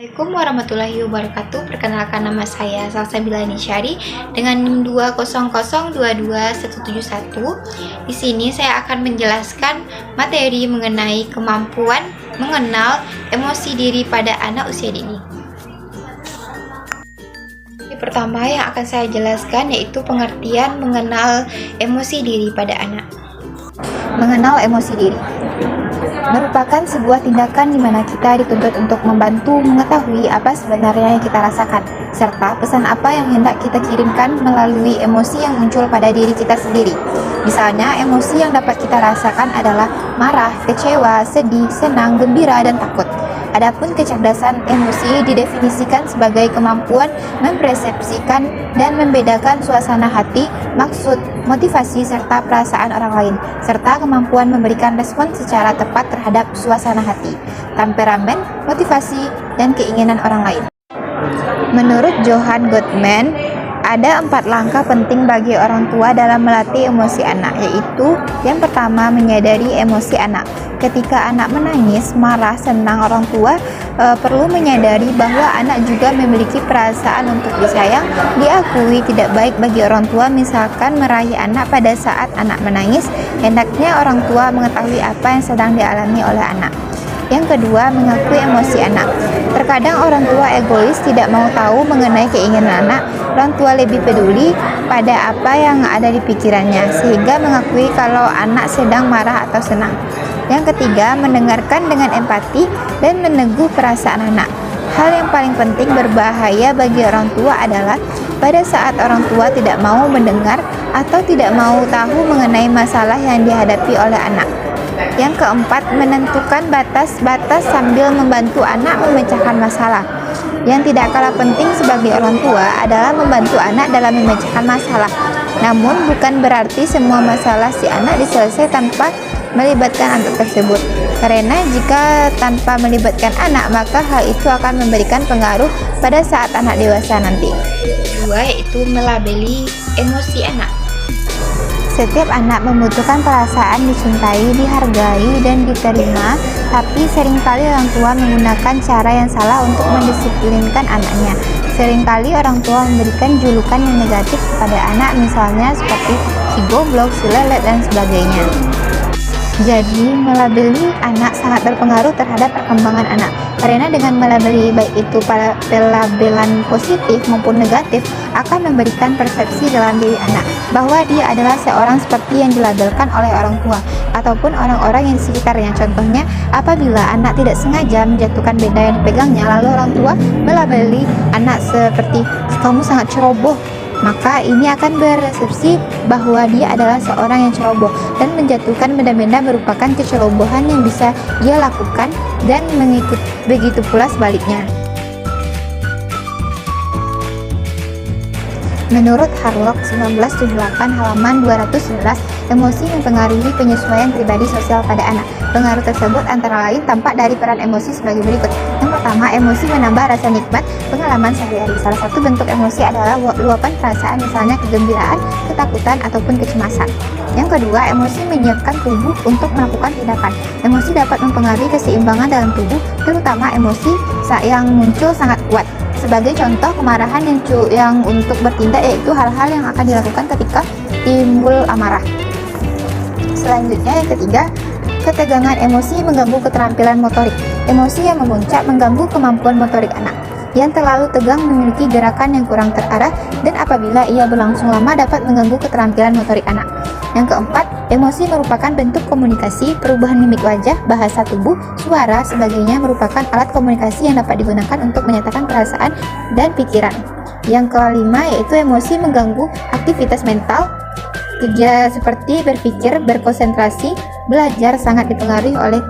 Assalamualaikum warahmatullahi wabarakatuh. Perkenalkan, nama saya Salsabila Nisyari dengan NIM 200222171. Di sini saya akan menjelaskan materi mengenai kemampuan mengenal emosi diri pada anak usia dini. Yang pertama yang akan saya jelaskan yaitu pengertian mengenal emosi diri pada anak. Mengenal emosi diri merupakan sebuah tindakan di mana kita dituntut untuk membantu mengetahui apa sebenarnya yang kita rasakan, serta pesan apa yang hendak kita kirimkan melalui emosi yang muncul pada diri kita sendiri. Misalnya, emosi yang dapat kita rasakan adalah marah, kecewa, sedih, senang, gembira, dan takut. Adapun kecerdasan emosi didefinisikan sebagai kemampuan mempersepsikan dan membedakan suasana hati, maksud, motivasi, serta perasaan orang lain, serta kemampuan memberikan respon secara tepat terhadap suasana hati, temperamen, motivasi, dan keinginan orang lain. Menurut Johann Gottman, ada 4 langkah penting bagi orang tua dalam melatih emosi anak, yaitu yang pertama, menyadari emosi anak. Ketika anak menangis, marah, senang, orang tua perlu menyadari bahwa anak juga memiliki perasaan untuk disayang, diakui. Tidak baik bagi orang tua misalkan meraih anak pada saat anak menangis. Hendaknya orang tua mengetahui apa yang sedang dialami oleh anak. Yang kedua, mengakui emosi anak. Terkadang orang tua egois, tidak mau tahu mengenai keinginan anak. Orang tua lebih peduli pada apa yang ada di pikirannya, sehingga mengakui kalau anak sedang marah atau senang. Yang ketiga, mendengarkan dengan empati dan meneguh perasaan anak. Hal yang paling penting berbahaya bagi orang tua adalah pada saat orang tua tidak mau mendengar atau tidak mau tahu mengenai masalah yang dihadapi oleh anak. Yang keempat, menentukan batas-batas sambil membantu anak memecahkan masalah. Yang tidak kalah penting sebagai orang tua adalah membantu anak dalam memecahkan masalah. Namun bukan berarti semua masalah si anak diselesaikan tanpa melibatkan anak tersebut. Karena jika tanpa melibatkan anak, maka hal itu akan memberikan pengaruh pada saat anak dewasa nanti. Kedua, yaitu melabeli emosi anak. Setiap anak membutuhkan perasaan dicintai, dihargai, dan diterima, tapi seringkali orang tua menggunakan cara yang salah untuk mendisiplinkan anaknya. Seringkali orang tua memberikan julukan yang negatif kepada anak, misalnya seperti si goblok, si lelet, dan sebagainya. Jadi, melabeli anak sangat berpengaruh terhadap perkembangan anak. Karena dengan melabeli baik itu pelabelan positif maupun negatif akan memberikan persepsi dalam diri anak bahwa dia adalah seorang seperti yang dilabelkan oleh orang tua ataupun orang-orang yang di sekitarnya. Contohnya, apabila anak tidak sengaja menjatuhkan benda yang dipegangnya, lalu orang tua melabeli anak seperti kamu sangat ceroboh, maka ini akan berpersepsi bahwa dia adalah seorang yang ceroboh dan menjatuhkan benda-benda merupakan kecerobohan yang bisa ia lakukan, dan begitu pula sebaliknya. Menurut Harlock 1978 halaman 211, emosi mempengaruhi penyesuaian pribadi sosial pada anak. Pengaruh tersebut antara lain tampak dari peran emosi sebagai berikut. Yang pertama, emosi menambah rasa nikmat pengalaman sehari-hari. Salah satu bentuk emosi adalah luapan perasaan, misalnya kegembiraan, ketakutan, ataupun kecemasan. Yang kedua, emosi menyiapkan tubuh untuk melakukan tindakan. Emosi dapat mempengaruhi keseimbangan dalam tubuh, terutama emosi yang muncul sangat kuat. Sebagai contoh, kemarahan yang untuk bertindak yaitu hal-hal yang akan dilakukan ketika timbul amarah. Selanjutnya, yang ketiga, ketegangan emosi mengganggu keterampilan motorik. Emosi yang memuncak mengganggu kemampuan motorik anak. Yang terlalu tegang memiliki gerakan yang kurang terarah, dan apabila ia berlangsung lama dapat mengganggu keterampilan motorik anak. Yang keempat, emosi merupakan bentuk komunikasi. Perubahan mimik wajah, bahasa tubuh, suara, sebagainya merupakan alat komunikasi yang dapat digunakan untuk menyatakan perasaan dan pikiran. Yang kelima, yaitu emosi mengganggu aktivitas mental. Kerja seperti berpikir, berkonsentrasi, belajar sangat dipengaruhi oleh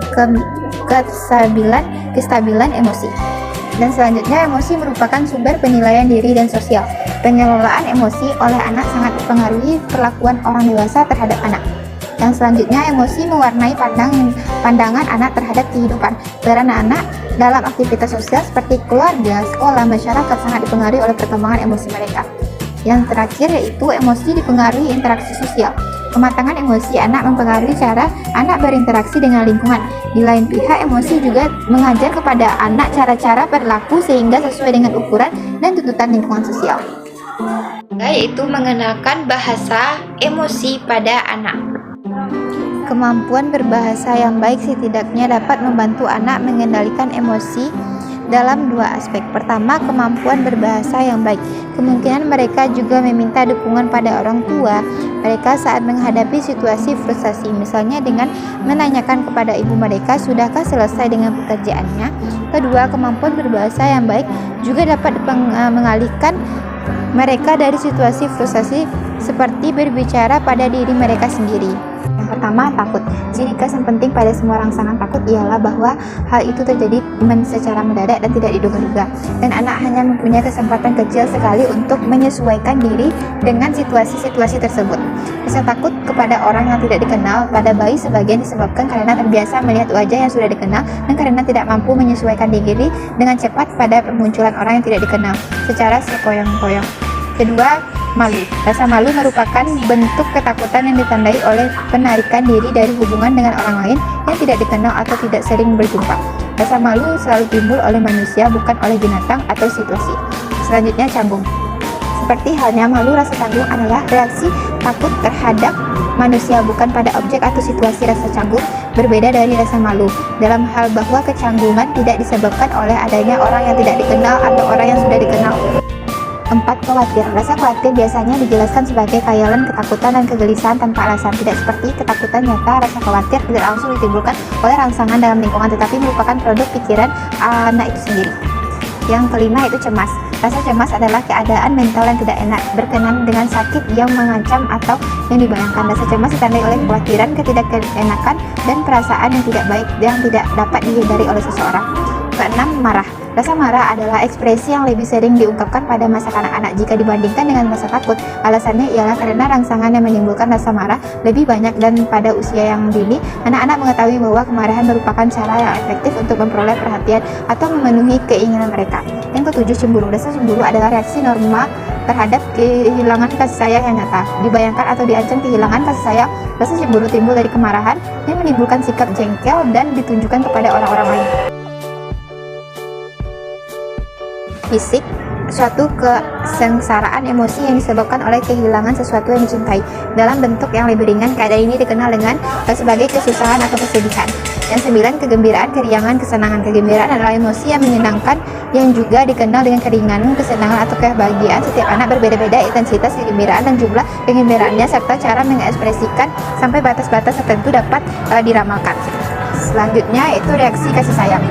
kestabilan emosi. Dan selanjutnya, emosi merupakan sumber penilaian diri dan sosial. Pengelolaan emosi oleh anak sangat dipengaruhi perlakuan orang dewasa terhadap anak. Yang selanjutnya, emosi mewarnai pandangan anak terhadap kehidupan. Peran anak dalam aktivitas sosial seperti keluarga, sekolah, masyarakat sangat dipengaruhi oleh perkembangan emosi mereka. Yang terakhir, yaitu emosi dipengaruhi interaksi sosial. Kematangan emosi anak mempengaruhi cara anak berinteraksi dengan lingkungan. Di lain pihak, emosi juga mengajar kepada anak cara-cara berlaku sehingga sesuai dengan ukuran dan tuntutan lingkungan sosial. Yaitu mengenalkan bahasa emosi pada anak. Kemampuan berbahasa yang baik setidaknya dapat membantu anak mengendalikan emosi dalam dua aspek. Pertama, kemampuan berbahasa yang baik. Kemungkinan mereka juga meminta dukungan pada orang tua mereka saat menghadapi situasi frustasi, misalnya dengan menanyakan kepada ibu mereka, sudahkah selesai dengan pekerjaannya. Kedua, kemampuan berbahasa yang baik juga dapat mengalihkan mereka dari situasi frustasi seperti berbicara pada diri mereka sendiri. Yang pertama, takut. Ciri khas yang penting pada semua rangsangan takut ialah bahwa hal itu terjadi secara mendadak dan tidak diduga-duga, dan anak hanya mempunyai kesempatan kecil sekali untuk menyesuaikan diri dengan situasi-situasi tersebut. Rasa takut kepada orang yang tidak dikenal pada bayi sebagian disebabkan karena terbiasa melihat wajah yang sudah dikenal dan karena tidak mampu menyesuaikan diri dengan cepat pada permunculan orang yang tidak dikenal secara sepoyong-poyong. Kedua, malu. Rasa malu merupakan bentuk ketakutan yang ditandai oleh penarikan diri dari hubungan dengan orang lain yang tidak dikenal atau tidak sering berjumpa. Rasa malu selalu timbul oleh manusia, bukan oleh binatang atau situasi. Selanjutnya, canggung. Seperti halnya malu, rasa canggung adalah reaksi takut terhadap manusia, bukan pada objek atau situasi. Rasa canggung berbeda dari rasa malu dalam hal bahwa kecanggungan tidak disebabkan oleh adanya orang yang tidak dikenal atau orang yang sudah dikenal. 4. Khawatir. Rasa khawatir biasanya dijelaskan sebagai khayalan, ketakutan, dan kegelisahan tanpa alasan. Tidak seperti ketakutan nyata, rasa khawatir tidak langsung ditimbulkan oleh rangsangan dalam lingkungan, tetapi merupakan produk pikiran anak itu sendiri. Yang kelima, itu cemas. Rasa cemas adalah keadaan mental yang tidak enak, berkenaan dengan sakit yang mengancam atau yang dibayangkan. Rasa cemas ditandai oleh kekhawatiran, ketidakenakan, dan perasaan yang tidak baik yang tidak dapat dihindari oleh seseorang. Keenam, marah. Rasa marah adalah ekspresi yang lebih sering diungkapkan pada masa kanak-kanak jika dibandingkan dengan masa takut. Alasannya ialah karena rangsangan yang menimbulkan rasa marah lebih banyak, dan pada usia yang dini, anak-anak mengetahui bahwa kemarahan merupakan cara yang efektif untuk memperoleh perhatian atau memenuhi keinginan mereka. Yang ketujuh, cemburu. Rasa cemburu adalah reaksi normal terhadap kehilangan kasih sayang yang nyata. Dibayangkan atau diancam kehilangan kasih sayang, rasa cemburu timbul dari kemarahan yang menimbulkan sikap jengkel dan ditunjukkan kepada orang-orang lain. Fisik, suatu kesengsaraan emosi yang disebabkan oleh kehilangan sesuatu yang dicintai. Dalam bentuk yang lebih ringan, keadaan ini dikenal dengan sebagai kesusahan atau kesedihan. Yang 9, kegembiraan, keriangan, kesenangan. Kegembiraan adalah emosi yang menyenangkan yang juga dikenal dengan keringanan, kesenangan, atau kebahagiaan. Setiap anak berbeda-beda intensitas kegembiraan dan jumlah kegembiraannya, serta cara mengekspresikan sampai batas-batas tertentu dapat diramalkan. Selanjutnya, itu reaksi kasih sayang.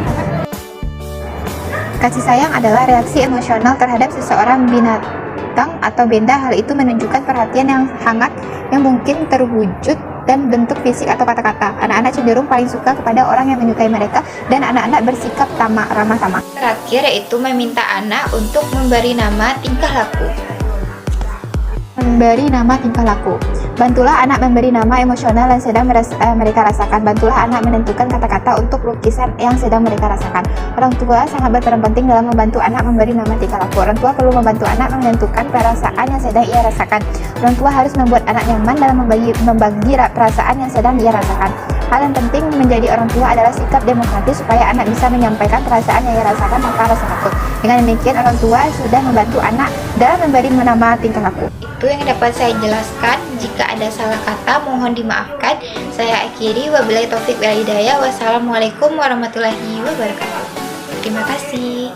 Kasih sayang adalah reaksi emosional terhadap seseorang, binatang, atau benda. Hal itu menunjukkan perhatian yang hangat yang mungkin terwujud dan bentuk fisik atau kata-kata. Anak-anak cenderung paling suka kepada orang yang menyukai mereka, dan anak-anak bersikap ramah tamah. Terakhir, yaitu meminta anak untuk memberi nama tingkah laku. Memberi nama tingkah laku. Bantulah anak memberi nama emosional yang sedang mereka rasakan. Bantulah anak menentukan kata-kata untuk lukisan yang sedang mereka rasakan. Orang tua sangat berperan penting dalam membantu anak memberi nama tingkah laku. Orang tua perlu membantu anak menentukan perasaan yang sedang ia rasakan. Orang tua harus membuat anak nyaman dalam membagi perasaan yang sedang ia rasakan. Hal yang penting menjadi orang tua adalah sikap demokratis supaya anak bisa menyampaikan perasaan yang ia rasakan tanpa rasa takut. Dengan demikian, orang tua sudah membantu anak dalam memberi nama tingkah laku. Itu yang dapat saya jelaskan. Jika ada salah kata, mohon dimaafkan. Saya akhiri. Wabillahi taufik wal hidayah. Wassalamualaikum warahmatullahi wabarakatuh. Terima kasih.